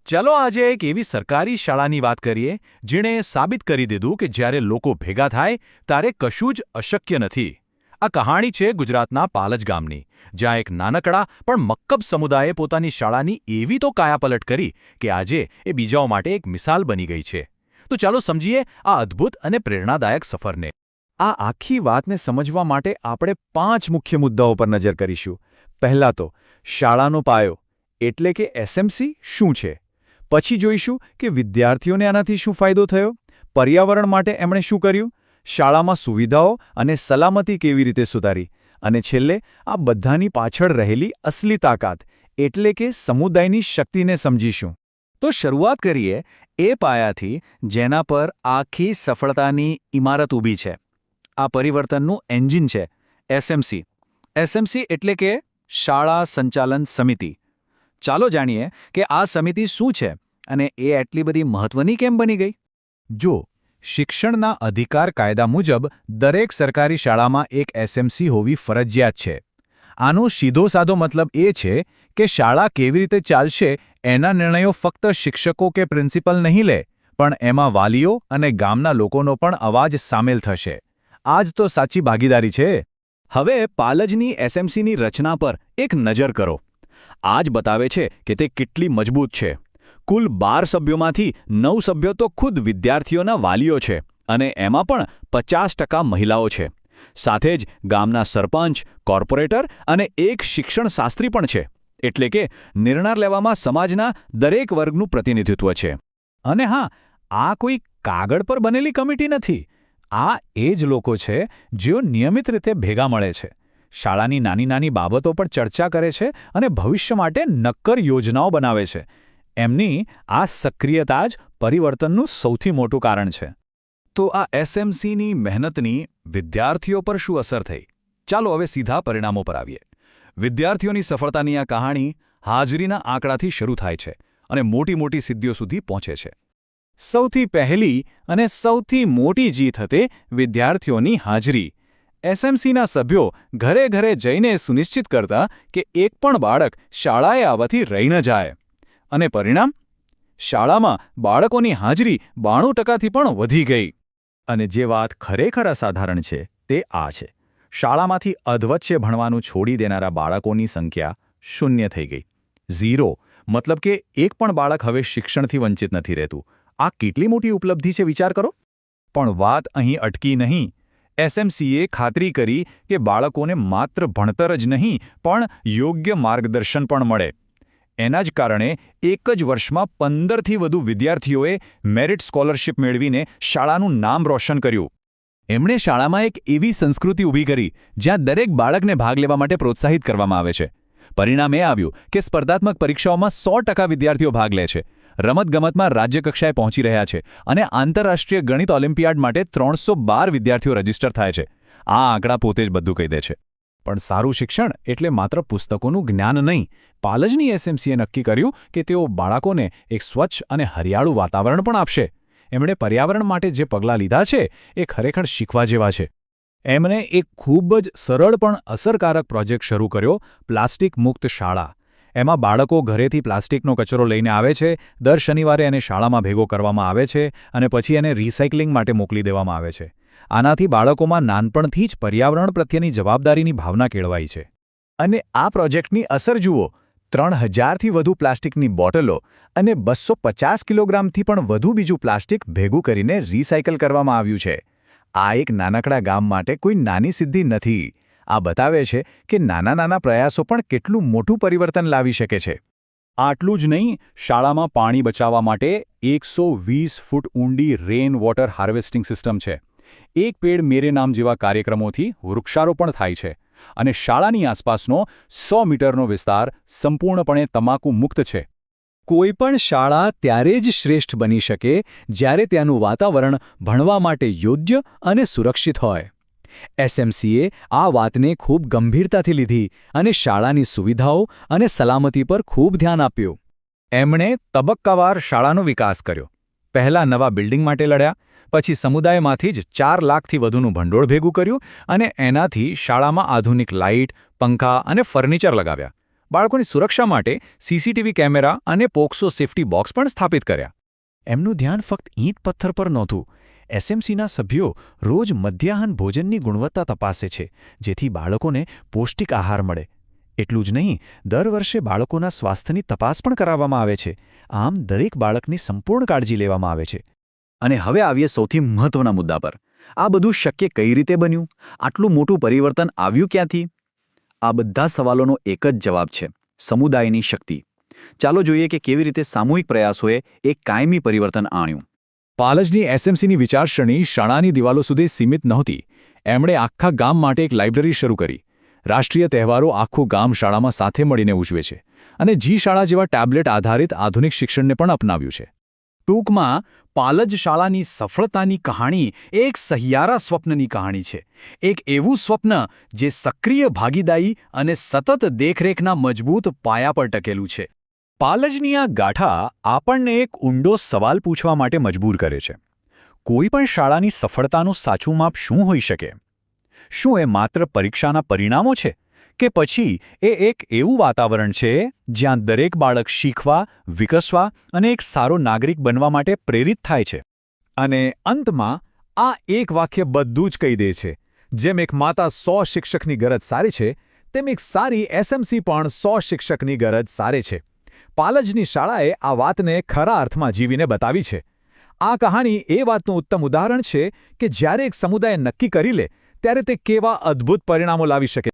ચાલો આજે એક એવી સરકારી શાળાની વાત કરીએ જેણે સાબિત કરી દીધું કે જ્યારે લોકો ભેગા થાય ત્યારે કશું જ અશક્ય નથી. આ કહાણી છે ગુજરાતના પાલજ ગામની, જ્યાં એક નાનકડા પણ મક્કમ સમુદાયે પોતાની શાળાની એવી તો કાયાપલટ કરી કે આજે એ બીજાઓ માટે એક મિસાલ બની ગઈ છે. તો ચાલો સમજીએ આ અદ્ભુત અને પ્રેરણાદાયક સફરને. આ આખી વાતને સમજવા માટે આપણે 5 મુખ્ય મુદ્દાઓ પર નજર કરીશું. પહેલા તો શાળાનો પાયો એટલે કે એસએમસી શું છે. પછી જોઈશું કે વિદ્યાર્થીઓને આનાથી શું ફાયદો થયો, પર્યાવરણ માટે એમણે શું કર્યું, શાળામાં સુવિધાઓ અને સલામતી કેવી રીતે સુધારી, અને છેલ્લે આ બધાની પાછળ રહેલી અસલી તાકાત એટલે કે સમુદાયની શક્તિને સમજીશું. તો શરૂઆત કરીએ એ પાયાથી જેના પર આખી સફળતાની ઇમારત ઊભી છે. આ પરિવર્તનનું એન્જિન છે એસએમસી. એસએમસી એટલે કે શાળા સંચાલન સમિતિ. ચાલો જાણીએ કે આ સમિતિ શું છે અને એ આટલી બધી મહત્વની કેમ બની ગઈ. જો શિક્ષણના અધિકાર કાયદા મુજબ દરેક સરકારી શાળામાં એક એસએમસી હોવી ફરજિયાત છે. આનો સીધો સાદો મતલબ એ છે કે શાળા કેવી રીતે ચાલશે એના નિર્ણયો ફક્ત શિક્ષકો કે પ્રિન્સિપલ નહીં લે, પણ એમાં વાલીઓ અને ગામના લોકોનો પણ અવાજ સામેલ થશે. આ જ તો સાચી ભાગીદારી છે. હવે પાલજની એસએમસીની રચના પર એક નજર કરો. આ જ બતાવે છે કે તે કેટલી મજબૂત છે. કુલ 12 સભ્યોમાંથી 9 સભ્યો તો ખુદ વિદ્યાર્થીઓના વાલીઓ છે અને એમાં પણ 50% મહિલાઓ છે. સાથે જ ગામના સરપંચ, કોર્પોરેટર અને એક શિક્ષણશાસ્ત્રી પણ છે. એટલે કે નિર્ણય લેવામાં સમાજના દરેક વર્ગનું પ્રતિનિધિત્વ છે. અને હા, આ કોઈ કાગળ પર બનેલી કમિટી નથી. આ એ જ લોકો છે જેઓ નિયમિત રીતે ભેગા મળે છે, શાળાની નાની નાની બાબતો પર ચર્ચા કરે છે અને ભવિષ્ય માટે નક્કર યોજનાઓ બનાવે છે. એમની આ સક્રિયતા જ પરિવર્તનનું સૌથી મોટું કારણ છે. તો આ એસએમસીની મહેનતની વિદ્યાર્થીઓ પર શું અસર થઈ? ચાલો હવે સીધા પરિણામો પર આવીએ. વિદ્યાર્થીઓની સફળતાની આ કહાણી હાજરીના આંકડાથી શરૂ થાય છે અને મોટી મોટી સિદ્ધિઓ સુધી પહોંચે છે. સૌથી પહેલી અને સૌથી મોટી જીત હતી વિદ્યાર્થીઓની હાજરી. એસએમસીના સભ્યો ઘરે ઘરે જઈને સુનિશ્ચિત કરતા કે એક પણ બાળક શાળાએ આવવાથી રહી ન જાય. અને પરિણામ? શાળામાં બાળકોની હાજરી 92%થી પણ વધી ગઈ. અને જે વાત ખરેખર અસાધારણ છે તે આ છે. શાળામાંથી અધવચ્ચે ભણવાનું છોડી દેનારા બાળકોની સંખ્યા 0 થઈ ગઈ. 0 મતલબ કે એક પણ બાળક હવે શિક્ષણથી વંચિત નથી રહેતું. આ કેટલી મોટી ઉપલબ્ધિ છે, વિચાર કરો. પણ વાત અહીં અટકી નહીં. એસએમસીએ ખાતરી કરી કે બાળકોને માત્ર ભણતર જ નહીં પણ યોગ્ય માર્ગદર્શન પણ મળે. એના જ કારણે એક જ વર્ષમાં 15થી વધુ વિદ્યાર્થીઓએ મેરિટ સ્કોલરશિપ મેળવીને શાળાનું નામ રોશન કર્યું. એમણે શાળામાં એક એવી સંસ્કૃતિ ઊભી કરી જ્યાં દરેક બાળકને ભાગ લેવા માટે પ્રોત્સાહિત કરવામાં આવે છે. પરિણામ એ આવ્યું કે સ્પર્ધાત્મક પરીક્ષાઓમાં 100% વિદ્યાર્થીઓ ભાગ લે છે, રમતગમતમાં રાજ્યકક્ષાએ પહોંચી રહ્યા છે અને આંતરરાષ્ટ્રીય ગણિત ઓલિમ્પિયાડ માટે 312 વિદ્યાર્થીઓ રજીસ્ટર થાય છે. આ આંકડા પોતે જ બધું કહી દે છે. પણ સારું શિક્ષણ એટલે માત્ર પુસ્તકોનું જ્ઞાન નહીં. પાલજની એસએમસીએ નક્કી કર્યું કે તેઓ બાળકોને એક સ્વચ્છ અને હરિયાળું વાતાવરણ પણ આપશે. એમણે પર્યાવરણ માટે જે પગલાં લીધા છે એ ખરેખર શીખવા જેવા છે. એમણે એક ખૂબ જ સરળ પણ અસરકારક પ્રોજેક્ટ શરૂ કર્યો, પ્લાસ્ટિક મુક્ત શાળા. એમાં બાળકો ઘરેથી પ્લાસ્ટિકનો કચરો લઈને આવે છે, દર શનિવારે એને શાળામાં ભેગો કરવામાં આવે છે અને પછી એને રિસાયકલિંગ માટે મોકલી દેવામાં આવે છે. આનાથી બાળકોમાં નાનપણથી જ પર્યાવરણ પ્રત્યેની જવાબદારીની ભાવના કેળવાઈ છે. અને આ પ્રોજેક્ટની અસર જુઓ. 3000થી વધુ પ્લાસ્ટિકની બોટલો અને 250 કિલોગ્રામથી પણ વધુ બીજું પ્લાસ્ટિક ભેગું કરીને રિસાયકલ કરવામાં આવ્યું છે. આ એક નાનકડા ગામ માટે કોઈ નાની સિદ્ધિ નથી. આ બતાવે છે કે નાના નાના પ્રયાસો પણ કેટલું મોટું પરિવર્તન લાવી શકે છે. આટલું જ નહીં, શાળામાં પાણી બચાવવા માટે 120 ફૂટ ઊંડી રેઇન વોટર હાર્વેસ્ટિંગ સિસ્ટમ છે. એક પેડ મેરે નામ જેવા કાર્યક્રમોથી વૃક્ષારોપણ થાય છે અને શાળાની આસપાસનો 100 મીટરનો વિસ્તાર સંપૂર્ણપણે તમાકુ મુક્ત છે. કોઈ પણ શાળા ત્યારે જ શ્રેષ્ઠ બની શકે જ્યારે ત્યાંનું વાતાવરણ ભણવા માટે યોગ્ય અને સુરક્ષિત હોય. એસએમસીએ આ વાતને ખૂબ ગંભીરતાથી લીધી અને શાળાની સુવિધાઓ અને સલામતી પર ખૂબ ધ્યાન આપ્યું. એમણે તબક્કાવાર શાળાનો વિકાસ કર્યો. પહેલા નવા બિલ્ડિંગ માટે લડ્યા, પછી સમુદાયમાંથી જ 4 લાખથી વધુનું ભંડોળ ભેગું કર્યું અને એનાથી શાળામાં આધુનિક લાઇટ, પંખા અને ફર્નિચર લગાવ્યા. બાળકોની સુરક્ષા માટે સીસીટીવી કેમેરા અને પોક્સો સેફટી બોક્સ પણ સ્થાપિત કર્યા. એમનું ધ્યાન ફક્ત ઈંટ પથ્થર પર નહોતું. એસએમસીના સભ્યો રોજ મધ્યાહન ભોજનની ગુણવત્તા તપાસે છે, જેથી બાળકોને પૌષ્ટિક આહાર મળે. એટલું જ નહીં, દર વર્ષે બાળકોના સ્વાસ્થ્યની તપાસ પણ કરાવવામાં આવે છે. આમ દરેક બાળકની સંપૂર્ણ કાળજી લેવામાં આવે છે. અને હવે આવીએ સૌથી મહત્વના મુદ્દા પર. આ બધું શક્ય કઈ રીતે બન્યું? આટલું મોટું પરિવર્તન આવ્યું ક્યાંથી? આ બધા સવાલોનો એક જ જવાબ છે: સમુદાયની શક્તિ. ચાલો જોઈએ કે કેવી રીતે સામૂહિક પ્રયાસોએ એક કાયમી પરિવર્તન આણ્યું. પાલજની એસએમસીની વિચારસરણી શાળાની દિવાલો સુધી સીમિત નહોતી. એમણે આખા ગામ માટે એક લાઇબ્રેરી શરૂ કરી. રાષ્ટ્રીય તહેવારો આખું ગામ શાળામાં સાથે મળીને ઉજવે છે અને જી શાળા જેવા ટેબ્લેટ આધારિત આધુનિક શિક્ષણને પણ અપનાવ્યું છે. ટૂંકમાં પાલજ શાળાની સફળતાની કહાણી એક સહિયારા સ્વપ્નની કહાણી છે. એક એવું સ્વપ્ન જે સક્રિય ભાગીદારી અને સતત દેખરેખના મજબૂત પાયા પર ટકેલું છે. પાલજની આ ગાથા આપણને એક ઊંડો સવાલ પૂછવા માટે મજબૂર કરે છે. કોઈ પણ શાળાની સફળતાનું સાચું માપ શું હોઈ શકે? શું એ માત્ર પરીક્ષાના પરિણામો છે, કે પછી એ એક એવું વાતાવરણ છે જ્યાં દરેક બાળક શીખવા, વિકસવા અને એક સારો નાગરિક બનવા માટે પ્રેરિત થાય છે? અને અંતમાં આ એક વાક્ય બધું જ કહી દે છે: જેમ એક માતા 100 શિક્ષકની ગરજ સારે છે, તેમ એક સારી એસએમસી પણ 100 શિક્ષકની ગરજ સારે છે. પાલજની શાળાએ આ વાતને ખરા અર્થમાં જીવીને બતાવી છે. આ કહાણી એ વાતનું ઉત્તમ ઉદાહરણ છે કે જ્યારે એક સમુદાય નક્કી કરી લે ત્યારે તે કેવા અદ્ભુત પરિણામો લાવી શકે.